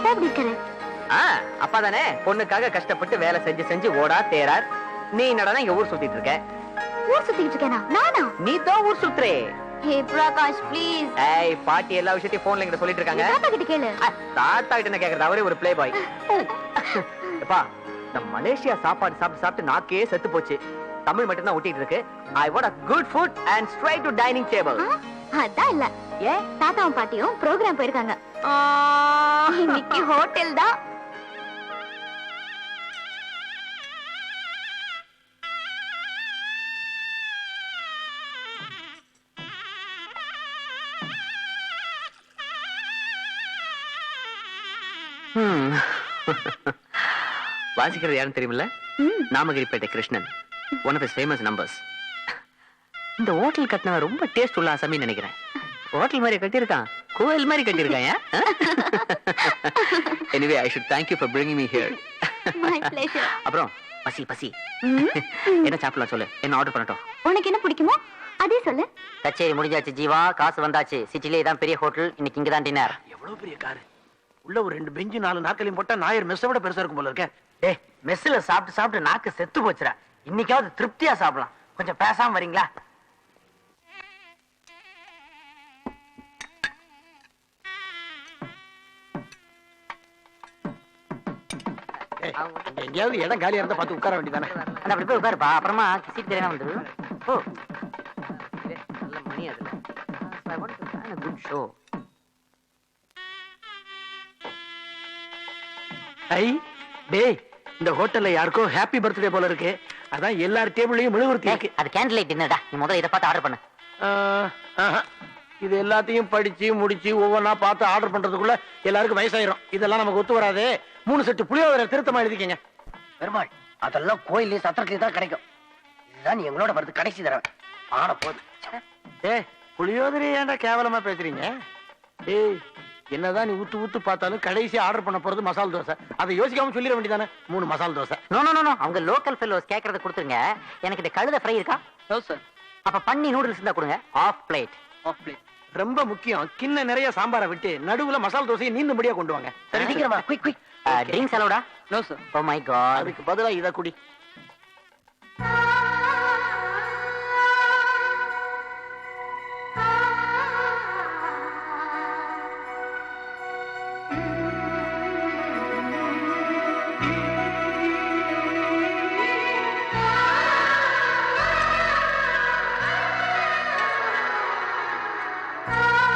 அப்பா எப்படி இருக்காரு? அப்பா தானே பொண்ணுக்காக கஷ்டப்பட்டு வேலை செஞ்சு செஞ்சு ஓடா தேரார். நீ என்னடா இங்க ஊர் சுத்திட்டு இருக்க? ஊர் சுத்திட்டு இருக்கேனா? நானா? நீ தான் ஊர் சுத்துறே. ஹே பிரகாஷ் ப்ளீஸ். ஏய் பாட்டி எல்லா விஷயத்தையும் போன்ல கிட்ட சொல்லிட்டு இருக்காங்க. தாத்தா கிட்ட கேளு. தாத்தா கிட்ட என்ன கேக்குறது? அவரே ஒரு ப்ளே பாய். எப்பா இந்த மலேசியா சாப்பாடு சாப்பிட்டு சாப்பிட்டு நாக்கே செத்து போச்சு. தமிழ் மட்டும் தான் ஒட்டிட்டு இருக்கு. I want a good food and straight to dining table. அதான் இல்ல. ஏன் தாத்தாவும் பாட்டியும் ப்ரோகிராம் போயிருக்காங்க. இன்னைக்கு ஹோட்டல் தான். வாசிக்கிறது யாரும் தெரியுமில்ல? Namagiripettai Krishnan, one of his famous numbers. இந்த ஹோட்டல் கட்டினவன் ரொம்ப டேஸ்ட் உள்ள ஆசாமின்னு நினைக்கிறேன். ஹோட்டல் மாதிரி கட்டியிருக்கான், கோயில் மாதிரி கட்டியிருக்கான். Anyway, I should thank you for bringing me here. My pleasure. அப்புறம் பசி பசி என்ன சாப்பிடலாம் சொல்லு, என்ன ஆர்டர் பண்ணட்டும்? உனக்கு என்ன பிடிக்குமோ அதே சொல்லு. கச்சேரி முடிஞ்சாச்சு ஜீவா, காசு வந்தாச்சு. சிட்டிலே தான் பெரிய ஹோட்டல், இன்னைக்கு இங்க தான் டின்னர். எவ்வளவு பெரிய காரு, உள்ள ஒரு 2 பெஞ்சு 4 நாற்காலியும் போட்டா நாயர் மெஸ்ஸை விட பெருசா இருக்கும் போல இருக்க. டேய் மெஸ்ல சாப்பிட்டு சாப்பிட்டு நாக்கு செத்து போச்சுடா. இன்னைக்காவது திருப்தியா சாப்பிடலாம். கொஞ்சம் பேசாம வரீங்களா? எங்கேயாவது இடம் காலியா இருந்தா பார்த்து உட்கார வேண்டியதானே. அந்த அப்படி போய் உட்காருப்பா, அப்புறமா சீட் தெரியாம வந்துரு. ஓ நல்ல மணி அதுல. I want to plan a good show. ஐ டேய், இந்த ஹோட்டல்ல யாருக்கோ ஹாப்பி பர்த்டே போல இருக்கு. அதான் எல்லார் டேபிளையும் மெழுகுவர்த்தி இருக்கு. அது கேண்டில் லைட் டின்னர்டா. நீ முதல்ல இதை பார்த்து ஆர்டர் பண்ணு. இது எல்லாத்தையும் படிச்சு முடிச்சு ஒவ்வொன்னா பார்த்து ஆர்டர் பண்றதுக்குள்ள எல்லாருக்கும் வயசாயிரும். இதெல்லாம் நமக்கு ஒத்து வராது. 3 செட்டு புளியோதரை திருத்தமா எழுதிக்கங்க. பெருமாள், அதெல்லாம் கோயிலே சத்திரத்திலே தான் கிடைக்கும். இதுதான் நீ எங்களோட வரது கடைசி தடவை. ஆன போது. ஏய், புளியோதரை ஏன்டா கேவலமா பேசுறீங்க? ஏய், என்னதான் நீ ஊத்து ஊத்து பார்த்தாலும் கடைசி ஆர்டர் பண்ண போறது மசால் தோசை. அதை யோசிக்காம சொல்லிட வேண்டியதானே. 3 masala dosa. No no no, அவங்க லோக்கல் ஃபெல்லோஸ் கேக்குறத கொடுத்துருங்க. எனக்கு இந்த கழுதை ஃப்ரை இருக்கா? No sir. அப்ப பண்ணி நூடுல்ஸ் தான் கொடுங்க. Half plate. Half plate. ரொம்ப முக்கியம், கிண்ண நிறைய சாம்பாரை விட்டு நடுவுல மசால் தோசையை நீந்தும்படியா கொண்டு வாங்க. சரி, சீக்கிரமா குயிக் குயிக். ட்ரிங்க்ஸ் அலோடா? No sir. Oh my God. அதுக்கு பதிலா இத குடி.